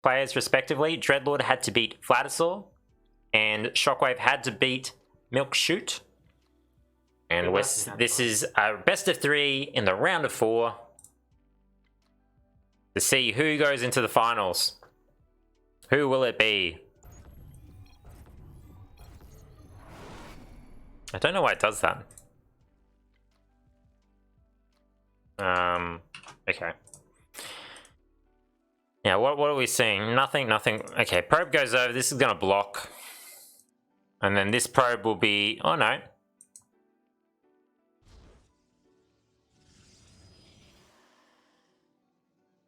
players respectively. Dreadlord had to beat Flatasaur, and ShOckWavE had to beat Milkshoot. And this is a best of 3 in the round of 4 to see who goes into the finals. Who will it be? I don't know why it does that. Okay. Yeah, what are we seeing? Nothing. Okay, probe goes over. This is gonna block. And then this probe will be... Oh, no.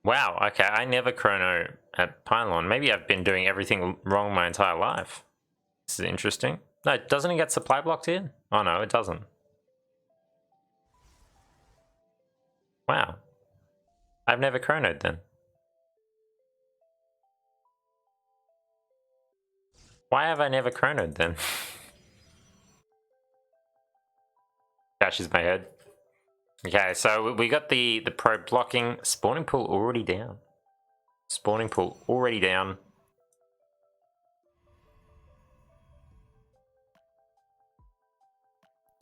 Wow, okay, I never chrono at Pylon. Maybe I've been doing everything wrong my entire life. This is interesting. No, doesn't it get supply blocked here? Oh no, it doesn't. Wow. I've never chronoed then. Why have I never chronoed then? Dashes my head. Okay, so we got the probe blocking. Spawning pool already down. Spawning pool already down.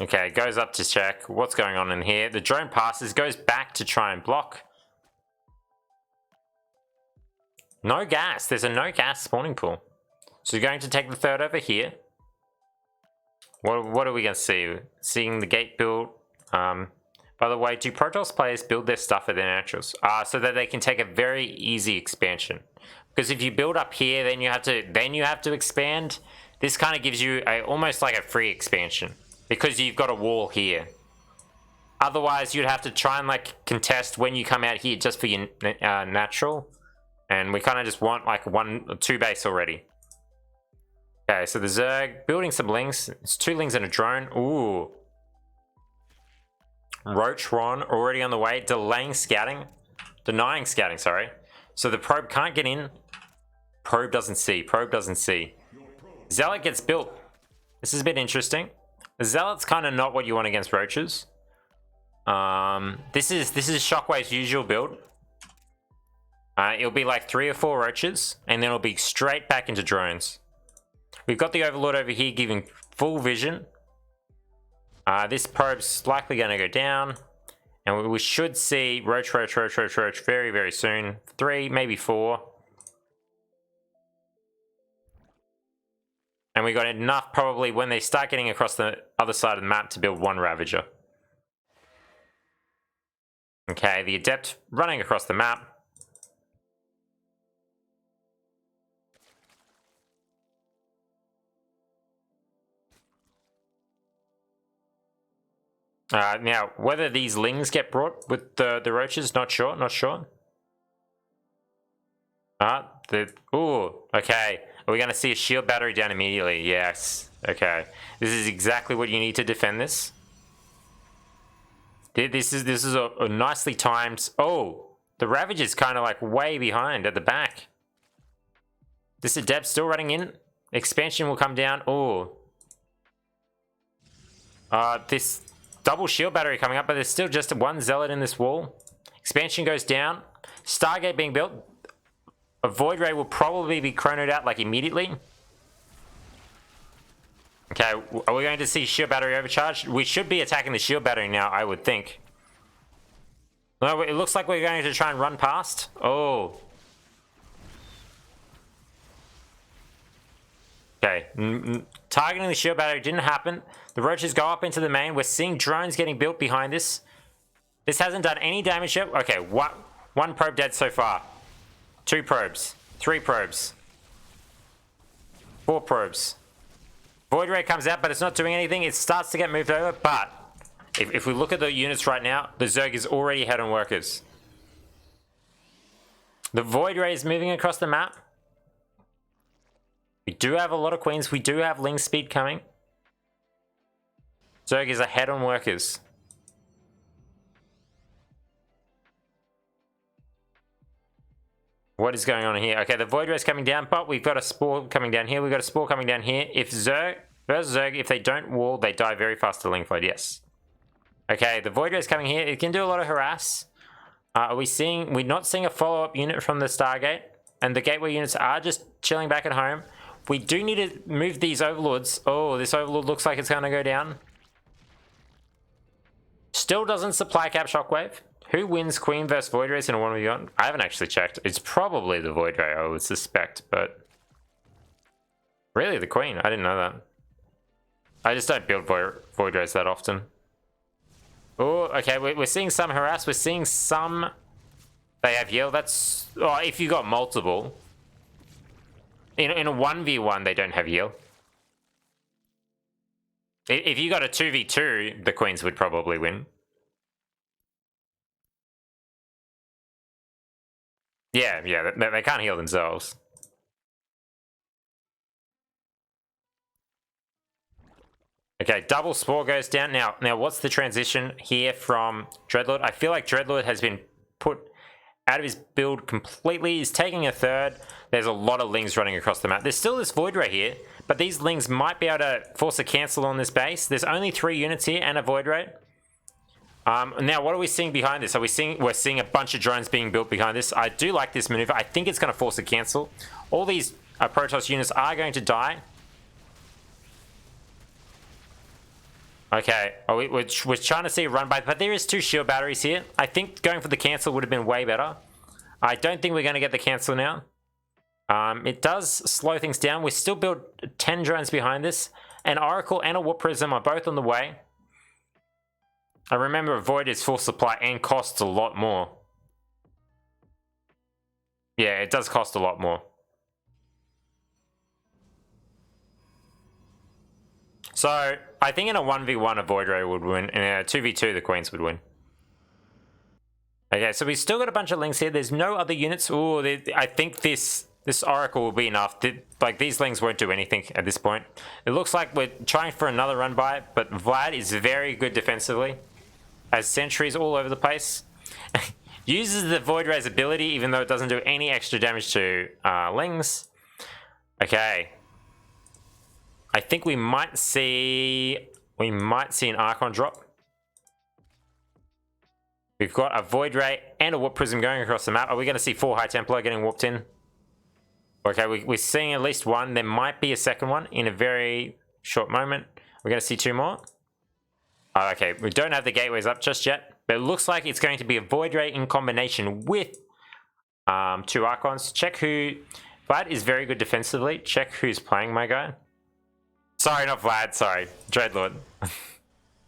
Okay, goes up to check what's going on in here. The drone passes, goes back to try and block. No gas. There's a no gas spawning pool. So you're going to take the third over here. What are we going to see? Seeing the gate build. By the way, do Protoss players build their stuff at their naturals? So that they can take a very easy expansion. Because if you build up here, then you have to expand. This kind of gives you almost like a free expansion because you've got a wall here. Otherwise, you'd have to try and like contest when you come out here just for your natural, and we kind of just want like 1 or 2 base already. Okay, so the Zerg building some lings. It's 2 lings and a drone. Ooh. Ro4 already on the way, denying scouting, sorry. So the probe can't get in. Probe doesn't see. Zealot gets built. This is a bit interesting. The Zealot's kind of not what you want against roaches. This is ShOckWave's usual build. It'll be like 3 or 4 roaches, and then it'll be straight back into drones. We've got the Overlord over here giving full vision. This probe's likely going to go down, and we should see roach very, very soon. 3, maybe 4. And we got enough probably when they start getting across the other side of the map to build 1 Ravager. Okay, the Adept running across the map. Now, whether these lings get brought with the roaches, not sure. Ooh, okay. Are we going to see a shield battery down immediately? Yes. Okay. This is exactly what you need to defend this. This is a nicely timed... Oh, the Ravager's kind of like way behind at the back. This Adept still running in. Expansion will come down. Oh. This... Double shield battery coming up, but there's still just 1 Zealot in this wall. Expansion goes down. Stargate being built. A Void Ray will probably be chronoed out like immediately. Okay, are we going to see shield battery overcharged? We should be attacking the shield battery now, I would think. No, it looks like we're going to try and run past. Oh. Okay, targeting the shield battery didn't happen. The roaches go up into the main. We're seeing drones getting built behind this. This hasn't done any damage yet. Okay, 1 probe dead so far. 2 probes. 3 probes. 4 probes. Void Ray comes out, but it's not doing anything. It starts to get moved over, but if we look at the units right now, the Zerg is already ahead on workers. The Void Ray is moving across the map. We do have a lot of queens. We do have ling speed coming. Zerg is ahead on workers. What is going on here? Okay, the Void Ray is coming down, but we've got a Spore coming down here. We've got a Spore coming down here. If Zerg versus Zerg, if they don't wall, they die very fast to Ling Flood, yes. Okay, the Void Ray is coming here. It can do a lot of harass. We're not seeing a follow-up unit from the Stargate. and the gateway units are just chilling back at home. We do need to move these overlords. Oh, this overlord looks like it's going to go down. Still doesn't supply cap ShOckWavE. Who wins Queen versus Void Rays in a 1v1? I haven't actually checked. It's probably the Void Ray, I would suspect, but... Really, the Queen? I didn't know that. I just don't build Void Rays that often. Oh, okay, we're seeing some harass. We're seeing some... They have heal. That's... Oh, if you got multiple. In a 1v1, they don't have heal. If you got a 2v2, the Queens would probably win. Yeah, they can't heal themselves. Okay, double Spore goes down. Now, what's the transition here from Dreadlord? I feel like Dreadlord has been put out of his build completely. He's taking a third. There's a lot of Lings running across the map. There's still this Void Ray here, but these Lings might be able to force a cancel on this base. There's only 3 units here and a Void Ray. Now, what are we seeing behind this? We're seeing a bunch of drones being built behind this. I do like this maneuver. I think it's going to force a cancel. All these Protoss units are going to die. Okay, we're trying to see a run by, but there is 2 shield batteries here. I think going for the cancel would have been way better. I don't think we're going to get the cancel now. It does slow things down. We still build 10 drones behind this. An Oracle and a Warp Prism are both on the way. I remember a Void is full supply and costs a lot more. Yeah, it does cost a lot more. So, I think in a 1v1 a Void Ray would win, and in a 2v2 the Queens would win. Okay, so we've still got a bunch of Lings here. There's no other units. Ooh, I think this Oracle will be enough. Like, these Lings won't do anything at this point. It looks like we're trying for another run by, but Vlad is very good defensively. Has sentries all over the place. Uses the Void Ray's ability, even though it doesn't do any extra damage to Lings. Okay. I think we might see an Archon drop. We've got a Void Ray and a Warp Prism going across the map. Are we going to see 4 High Templar getting warped in? Okay, we're seeing at least one. There might be a second one in a very short moment. We're going to see 2 more. Oh, okay, we don't have the gateways up just yet, but it looks like it's going to be a Void Ray in combination with 2 Archons. Check who... Vlad is very good defensively. Check who's playing, my guy. Sorry, not Vlad. Sorry, Dreadlord.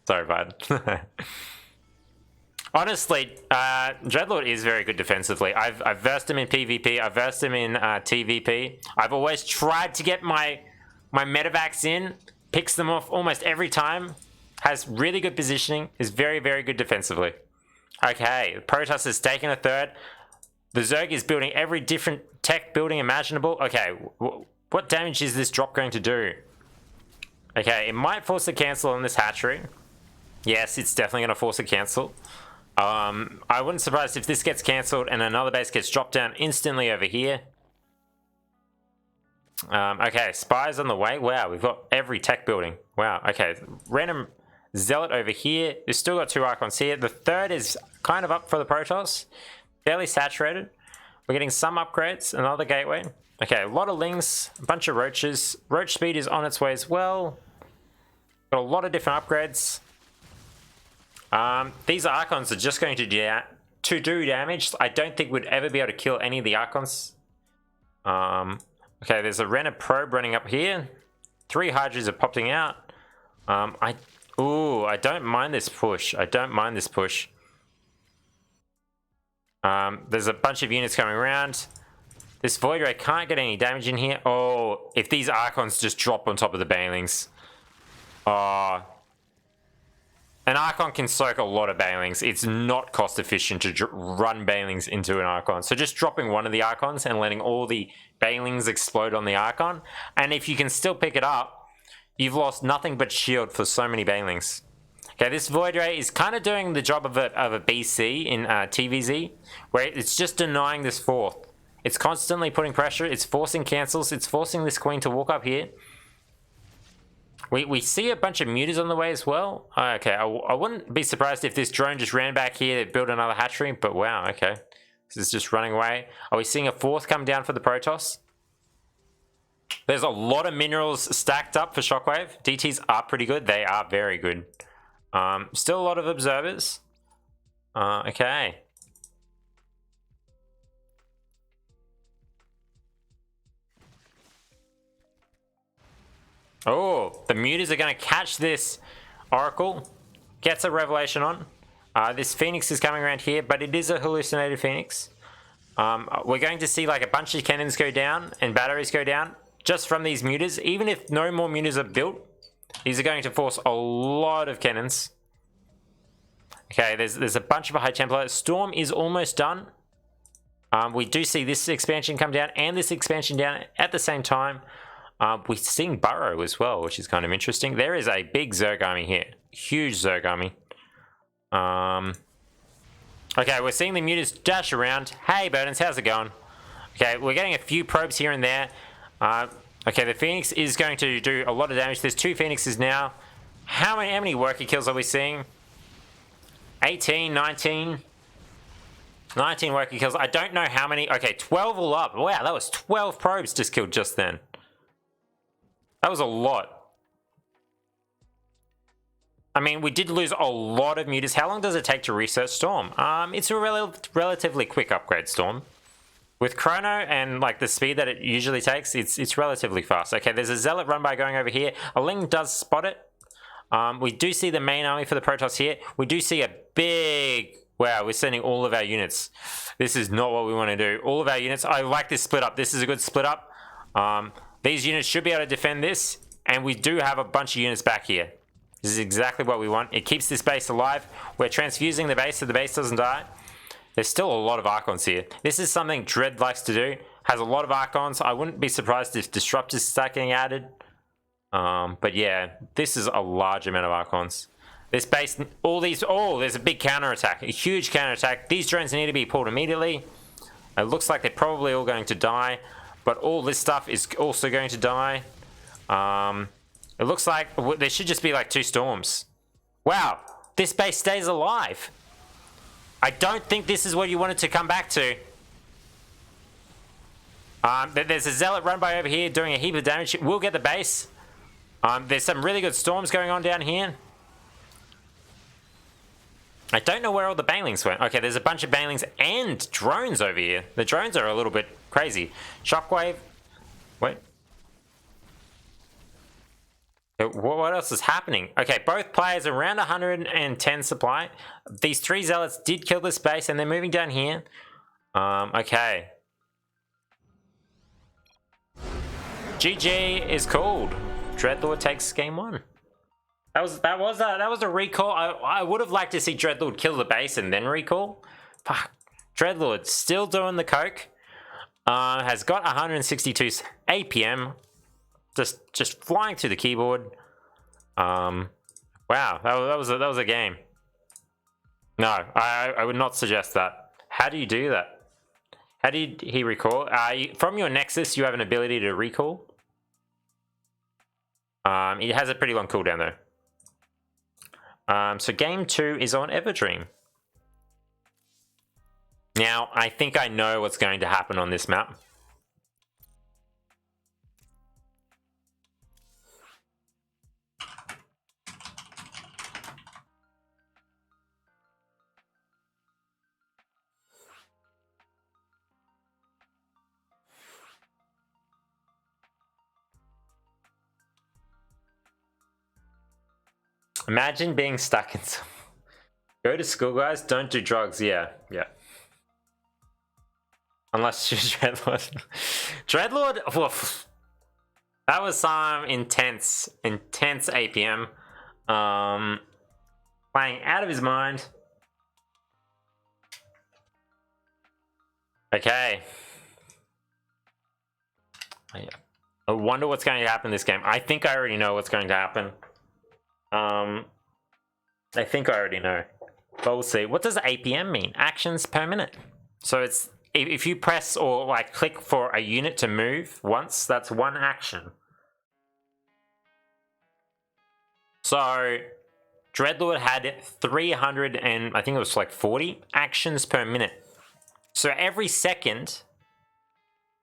Sorry, Vlad. Honestly, Dreadlord is very good defensively. I've versed him in PvP. I've versed him in TVP. I've always tried to get my medevacs in. Picks them off almost every time. Has really good positioning. Is very, very good defensively. Okay, Protoss has taken a third. The Zerg is building every different tech building imaginable. Okay, what damage is this drop going to do? Okay, it might force a cancel on this hatchery. Yes, it's definitely going to force a cancel. I wouldn't be surprised if this gets cancelled and another base gets dropped down instantly over here. Okay, Spies on the way. Wow, we've got every tech building. Wow, okay. Random Zealot over here. We've still got 2 Archons here. The third is kind of up for the Protoss. Fairly saturated. We're getting some upgrades. Another gateway. Okay, a lot of Lings. A bunch of Roaches. Roach speed is on its way as well. Got a lot of different upgrades. These Archons are just going to do damage. I don't think we'd ever be able to kill any of the Archons. Okay, there's a Renner Probe running up here. 3 Hydras are popping out. I don't mind this push. I don't mind this push. There's a bunch of units coming around. This Void Ray can't get any damage in here. Oh, if these Archons just drop on top of the Banelings. Oh. An Archon can soak a lot of Banelings. It's not cost efficient to run Banelings into an Archon. So just dropping one of the Archons and letting all the Banelings explode on the Archon. And if you can still pick it up, you've lost nothing but shield for so many Banelings. Okay, this Void Ray is kind of doing the job of a BC in TVZ, where it's just denying this 4th. It's constantly putting pressure. It's forcing cancels. It's forcing this Queen to walk up here. We see a bunch of mutas on the way as well. Okay, I wouldn't be surprised if this drone just ran back here to build another hatchery, but wow, okay. This is just running away. Are we seeing a fourth come down for the Protoss? There's a lot of minerals stacked up for ShOckWavE. DTs are pretty good. They are very good. Still a lot of observers. Okay. Oh, the mutas are going to catch this Oracle. Gets a revelation on. This Phoenix is coming around here, but it is a hallucinated Phoenix. We're going to see like a bunch of cannons go down and batteries go down just from these mutas. Even if no more mutas are built, these are going to force a lot of cannons. Okay, there's a bunch of High Templar. Storm is almost done. We do see this expansion come down and this expansion down at the same time. We're seeing Burrow as well, which is kind of interesting. There is a big Zerg army here. Huge Zerg army. Okay, we're seeing the mutas dash around. Hey, Burdens, how's it going? Okay, we're getting a few probes here and there. Okay, the Phoenix is going to do a lot of damage. There's 2 Phoenixes now. How many worker kills are we seeing? 18, 19. 19 worker kills. I don't know how many. Okay, 12 all up. Wow, that was 12 probes just killed just then. That was a lot. I mean, we did lose a lot of mutas. How long does it take to research Storm? It's a relatively quick upgrade, Storm. With Chrono and like the speed that it usually takes, it's relatively fast. Okay, there's a Zealot run by going over here. A Ling does spot it. We do see the main army for the Protoss here. We do see a big... Wow, we're sending all of our units. This is not what we want to do. All of our units... I like this split up. This is a good split up. These units should be able to defend this. And we do have a bunch of units back here. This is exactly what we want. It keeps this base alive. We're transfusing the base so the base doesn't die. There's still a lot of Archons here. This is something Dread likes to do. Has a lot of Archons. I wouldn't be surprised if Disruptors start getting added. But yeah, this is a large amount of Archons. This base, all these... Oh, there's a big counterattack. A huge counterattack. These drones need to be pulled immediately. It looks like they're probably all going to die. But all this stuff is also going to die. It looks like there should just be like 2 storms. Wow, this base stays alive. I don't think this is what you wanted to come back to. There's a Zealot run by over here doing a heap of damage. We'll get the base. There's some really good storms going on down here. I don't know where all the banelings went. Okay, there's a bunch of banelings and drones over here. The drones are a little bit crazy. ShOckWavE. Wait. What else is happening? Okay, both players around 110 supply. These 3 Zealots did kill this base and they're moving down here. Okay. GG is called. Dreadlord takes game 1. That was a recall. I would have liked to see Dreadlord kill the base and then recall. Fuck. Dreadlord still doing the coke. Has got 162 APM. Just flying through the keyboard. Wow, that was a game. No, I would not suggest that. How do you do that? How did he recall? From your Nexus, you have an ability to recall. It has a pretty long cooldown though. So game 2 is on Everdream. Now, I think I know what's going to happen on this map. Imagine being stuck in some... Go to school, guys. Don't do drugs. Yeah. Unless you're Dreadlord. Dreadlord... Woof. That was some intense APM. Playing out of his mind. Okay. I wonder what's going to happen this game. I think I already know what's going to happen. I think I already know, but we'll see. What does APM mean? Actions per minute. So it's if you press or like click for a unit to move once, that's 1 action. So Dreadlord had 300 and I think it was like 40 actions per minute. So every second,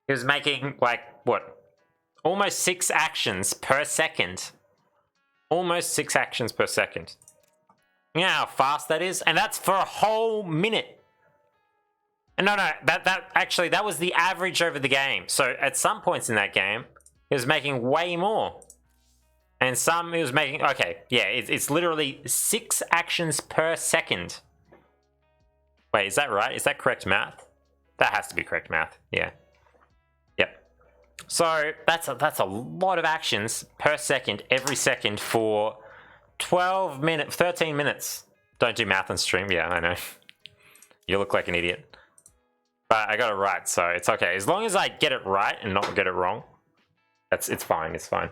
he was making like what? Almost 6 actions per second. Almost 6 actions per second. You know how fast that is? And that's for a whole minute. And no, that was the average over the game. So at some points in that game, he was making way more. And some he was making, okay, yeah, it's literally 6 actions per second. Wait, is that right? Is that correct math? That has to be correct math, yeah. Yep. So that's a lot of actions per second, every second for 13 minutes. Don't do math on stream, yeah, I know. You look like an idiot. But I got it right, so it's okay. As long as I get it right and not get it wrong, it's fine, it's fine.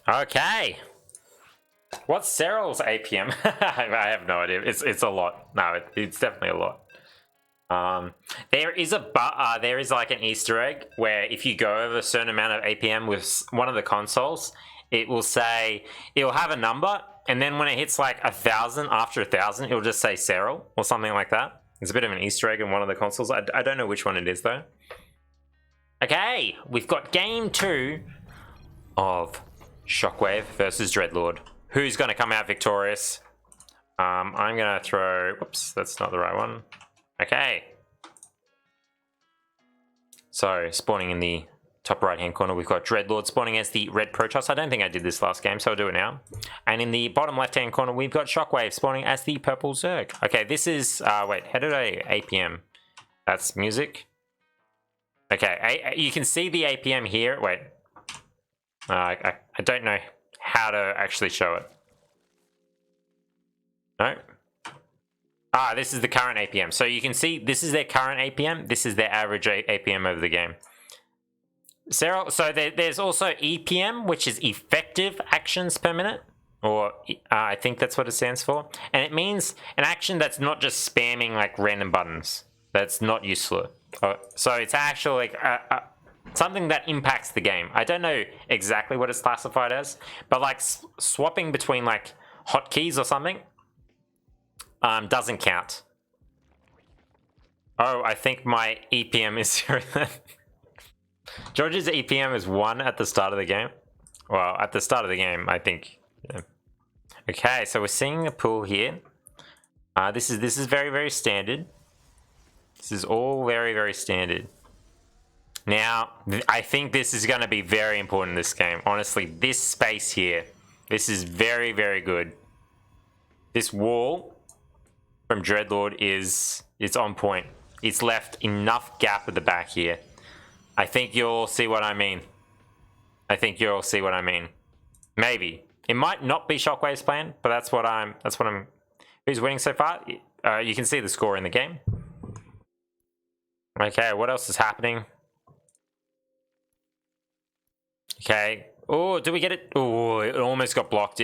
Okay. What's Cyril's APM? I have no idea. It's a lot. No, it's definitely a lot. There is like an Easter egg where if you go over a certain amount of APM with one of the consoles, it will have a number, and then when it hits like 1,000, after 1,000, it'll just say Cyril or something like that. There's a bit of an Easter egg in one of the consoles. I don't know which one it is though. Okay, we've got game 2 of ShOckWavE versus Dreadlord. Who's going to come out victorious? I'm going to throw... Whoops, that's not the right one. Okay. So, spawning in the top right-hand corner, we've got Dreadlord spawning as the red Protoss. I don't think I did this last game, so I'll do it now. And in the bottom left-hand corner, we've got ShOckWavE spawning as the purple Zerg. Okay, this is... wait, how did I... APM? That's music. Okay, you can see the APM here. Wait. I don't know how to actually show it. No? This is the current APM. So you can see this is their current APM. This is their average APM over the game. So there's also EPM, which is effective actions per minute. Or I think that's what it stands for. And it means an action that's not just spamming like random buttons. That's not useful. So it's actually like... something that impacts the game. I don't know exactly what it's classified as, but like swapping between like hotkeys or something doesn't count. Oh, I think my EPM is 0. George's EPM is 1 at the start of the game. Well, at the start of the game, I think. Yeah. Okay, so we're seeing a pool here. This is very, very standard. This is all very, very standard. Now, I think this is going to be very important in this game. Honestly, this space here, this is very, very good. This wall from Dreadlord it's on point. It's left enough gap at the back here. I think you'll see what I mean. Maybe. It might not be ShOckWave's plan, but that's what I'm... Who's winning so far? You can see the score in the game. Okay, what else is happening? Okay. Oh, did we get it? Oh, it almost got blocked.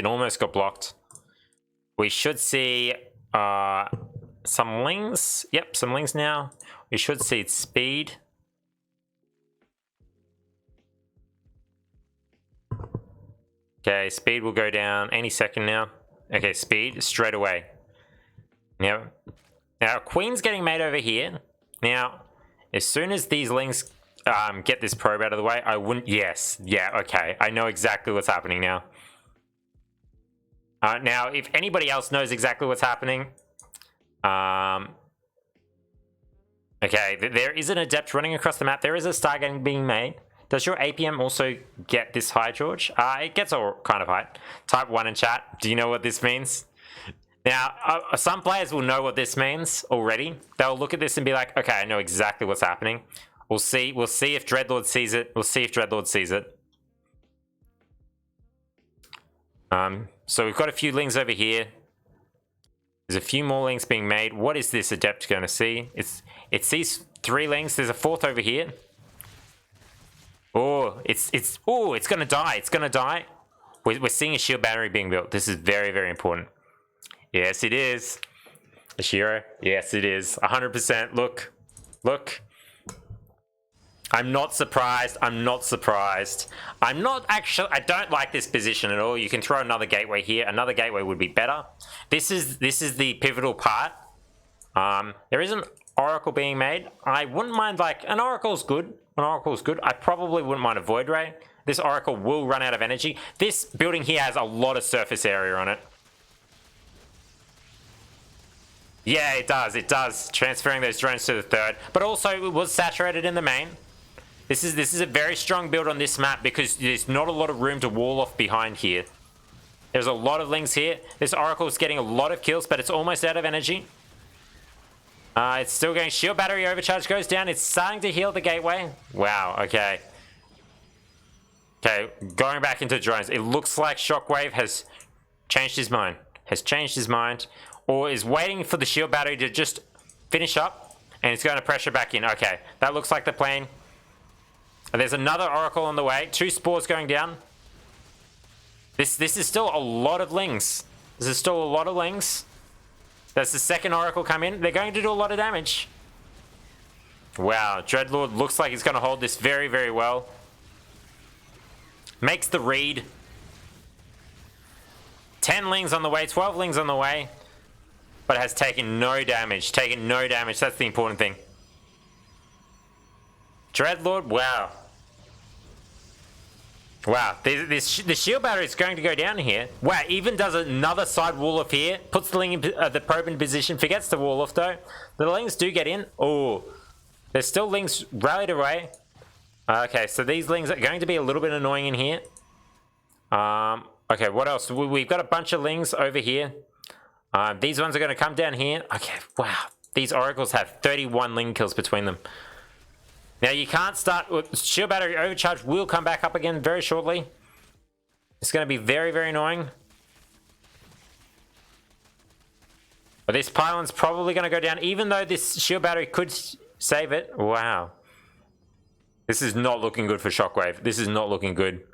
We should see some lings. Yep, some lings now. We should see its speed. Okay, speed will go down any second now. Okay, speed straight away. Now Queen's getting made over here. Now, as soon as these lings... get this probe out of the way. I wouldn't... Yes. Yeah, okay. I know exactly what's happening now. Now, if anybody else knows exactly what's happening... okay, there is an adept running across the map. There is a Stargate being made. Does your APM also get this high, George? It gets all kind of high. Type 1 in chat. Do you know what this means? Now, some players will know what this means already. They'll look at this and be like, okay, I know exactly what's happening. We'll see if Dreadlord sees it. So we've got a few lings over here. There's a few more lings being made. What is this adept going to see? It sees 3 lings. There's a 4th over here. Oh, it's going to die. We're seeing a shield battery being built. This is very, very important. Yes, it is. Ashiro. Yes, it is. 100%. Look. I'm not surprised. I'm not surprised. I'm not actually... I don't like this position at all. You can throw another gateway here. Another gateway would be better. This is the pivotal part. There is an oracle being made. I wouldn't mind, like... An oracle's good. An oracle's good. I probably wouldn't mind a void ray. This oracle will run out of energy. This building here has a lot of surface area on it. Yeah, it does. It does. Transferring those drones to the third. But also, it was saturated in the main. This is a very strong build on this map because there's not a lot of room to wall off behind here. There's a lot of lings here. This oracle is getting a lot of kills, but it's almost out of energy. It's still going. Shield battery overcharge goes down. It's starting to heal the gateway. Wow, okay. Okay, going back into drones. It looks like ShOckWavE has changed his mind. Or is waiting for the shield battery to just finish up. And it's going to pressure back in. Okay, that looks like the plan. There's another oracle on the way. 2 spores going down. This is still a lot of lings. This is still a lot of lings. That's the second oracle come in. They're going to do a lot of damage. Wow, Dreadlord looks like he's going to hold this very, very well. Makes the read. 10 lings on the way, 12 lings on the way. But has taken no damage. Taken no damage. That's the important thing. Dreadlord, wow. Wow, the shield battery is going to go down here. Wow, even does another side wall off here. Puts the ling in, the probe in position. Forgets the wall off though. The lings do get in. Oh, there's still lings rallied away. Okay, so these lings are going to be a little bit annoying in here. Okay, what else? We've got a bunch of lings over here. These ones are going to come down here. Okay, wow. These oracles have 31 ling kills between them. Now you can't start with shield battery overcharge will come back up again very shortly. It's going to be very, very annoying. But this pylon's probably going to go down, even though this shield battery could save it. Wow. This is not looking good for ShOckWavE. This is not looking good.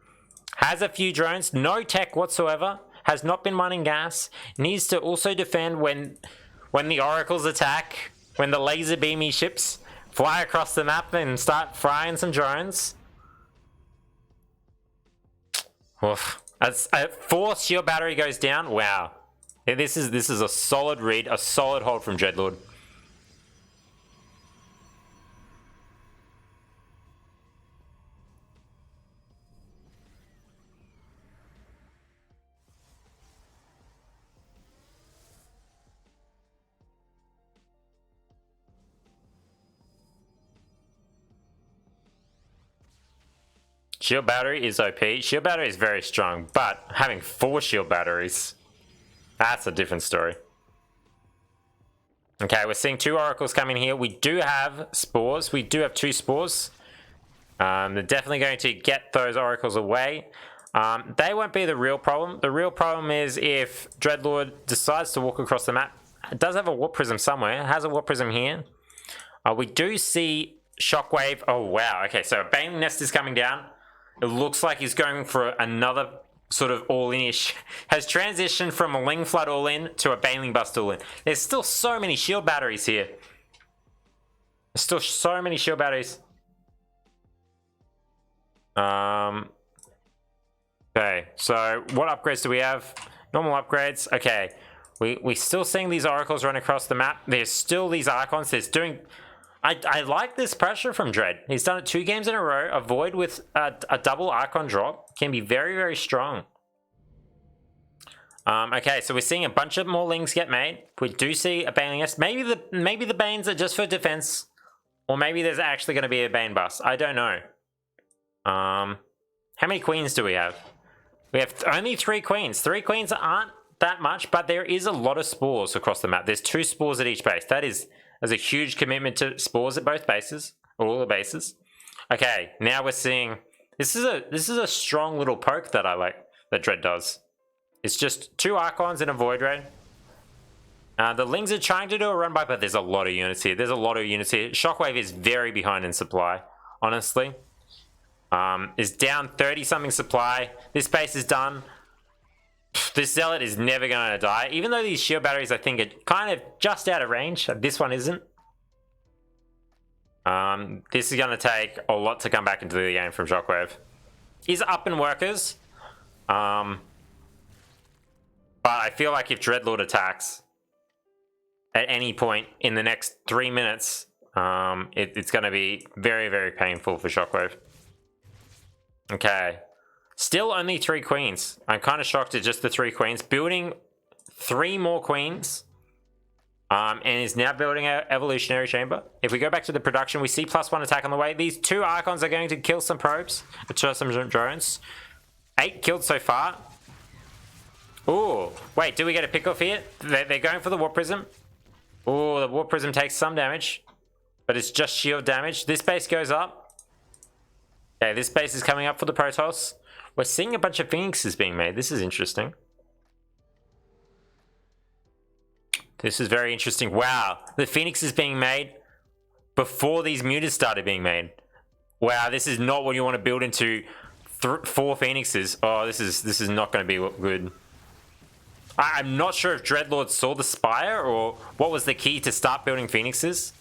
Has a few drones, no tech whatsoever. Has not been mining gas. Needs to also defend when the oracles attack, when the laser beamy ships fly across the map and start frying some drones. Oof. As a 4th shield battery goes down, wow. Yeah, this is a solid read, a solid hold from Dreadlord. Shield battery is OP. Shield battery is very strong, but having 4 shield batteries, that's a different story. Okay, we're seeing 2 oracles coming here. We do have spores. We do have 2 spores. They're definitely going to get those oracles away. They won't be the real problem. The real problem is if Dreadlord decides to walk across the map. It does have a warp prism somewhere. It has a warp prism here. We do see ShOckWavE. Oh, wow. Okay, so a Baneling Nest is coming down. It looks like he's going for another sort of all-in-ish. Has transitioned from a Ling Flood all-in to a Baneling Bust all-in. There's still so many shield batteries here. There's still so many shield batteries. Okay, so what upgrades do we have? Normal upgrades. Okay, we're still seeing these oracles run across the map. There's still these Archons. There's doing... I like this pressure from Dread. He's done it 2 games in a row. A Void with a double Archon drop can be very, very strong. Okay, so we're seeing a bunch of more lings get made. We do see a Baneling Nest. Maybe the Banes are just for defense. Or maybe there's actually going to be a Bane bust. I don't know. How many queens do we have? We have only 3 queens. 3 queens aren't that much, but there is a lot of spores across the map. There's 2 spores at each base. There's a huge commitment to spores at both bases, or all the bases. Okay, now we're seeing this is a strong little poke that I like that Dread does. It's just 2 Archons and a Void Ray. The Lings are trying to do a run by, but there's a lot of units here. There's a lot of units here. ShOckWavE is very behind in supply, honestly. Is down 30 something supply. This base is done. This Zealot is never going to die. Even though these shield batteries, I think, are kind of just out of range. This one isn't. This is going to take a lot to come back into the game from ShOckWavE. He's up in workers. But I feel like if Dreadlord attacks at any point in the next 3 minutes, it's going to be very, very painful for ShOckWavE. Okay. Still only 3 queens. I'm kind of shocked at just the 3 queens. Building 3 more queens. And is now building an evolutionary chamber. If we go back to the production, we see +1 attack on the way. These 2 Archons are going to kill some probes. Some drones. 8 killed so far. Ooh. Wait, do we get a pick off here? They're going for the Warp Prism. Ooh, the Warp Prism takes some damage. But it's just shield damage. This base goes up. Okay, this base is coming up for the Protoss. We're seeing a bunch of Phoenixes being made. This is interesting. This is very interesting. Wow, the Phoenix is being made before these mutas started being made. Wow, this is not what you want to build into 4 Phoenixes. Oh, this is not going to be good. I'm not sure if Dreadlord saw the Spire or what was the key to start building Phoenixes.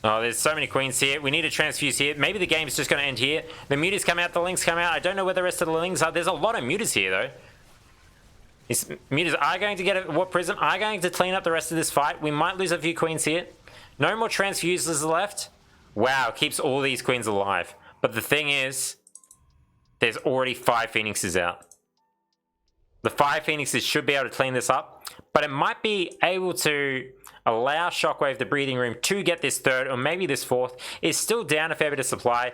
Oh, there's so many queens here. We need a transfuse here. Maybe the game's just going to end here. The mutas come out, the lings come out. I don't know where the rest of the lings are. There's a lot of mutas here, though. These mutas are going to get a Warp Prism, are going to clean up the rest of this fight. We might lose a few queens here. No more transfuses left. Wow, keeps all these queens alive. But the thing is, there's already 5 Phoenixes out. The 5 Phoenixes should be able to clean this up, but it might be able to allow ShOckWavE the breathing room to get this 3rd or maybe this 4th. It's still down a fair bit of supply.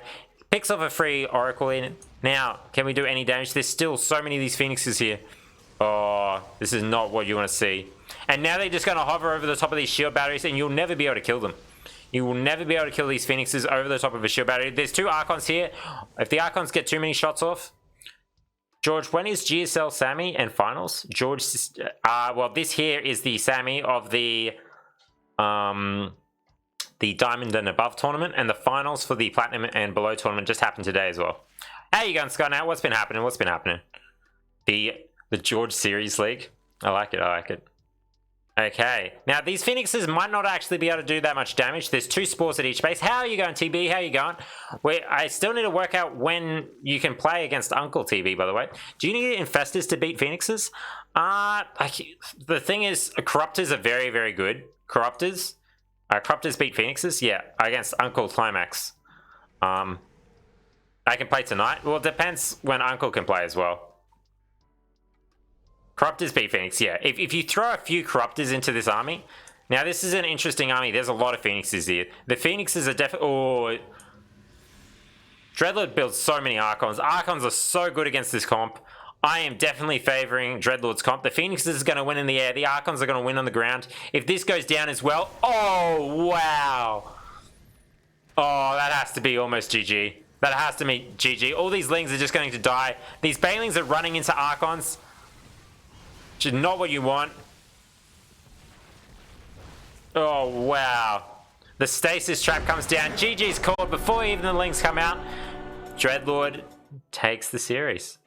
Picks off a free Oracle in. Now, can we do any damage? There's still so many of these Phoenixes here. Oh, this is not what you want to see. And now they're just going to hover over the top of these shield batteries and you'll never be able to kill them. You will never be able to kill these Phoenixes over the top of a shield battery. There's 2 Archons here. If the Archons get too many shots off. George, when is GSL Sammy and finals? George, well, this here is the Sammy of the Diamond and Above tournament, and the finals for the Platinum and Below tournament just happened today as well. How you going, Scott? Now, what's been happening? What's been happening? The George Series League. I like it. I like it. Okay. Now, these Phoenixes might not actually be able to do that much damage. There's 2 spores at each base. How are you going, TB? How are you going? I still need to work out when you can play against Uncle TB, by the way. Do you need Infestors to beat Phoenixes? The thing is, Corruptors are very, very good. Corruptors beat Phoenixes? Yeah, against Uncle Climax. I can play tonight. Well, it depends when Uncle can play as well. Corruptors beat Phoenix, yeah. If you throw a few Corruptors into this army... Now, this is an interesting army. There's a lot of Phoenixes here. The Phoenixes are definitely... Oh, Dreadlord builds so many Archons. Archons are so good against this comp. I am definitely favoring Dreadlord's comp. The Phoenixes are going to win in the air. The Archons are going to win on the ground. If this goes down as well... Oh, wow. Oh, that has to be almost GG. That has to be GG. All these Lings are just going to die. These Banelings are running into Archons. Which is not what you want. Oh, wow. The stasis trap comes down. GG's called before even the Lings come out. Dreadlord takes the series.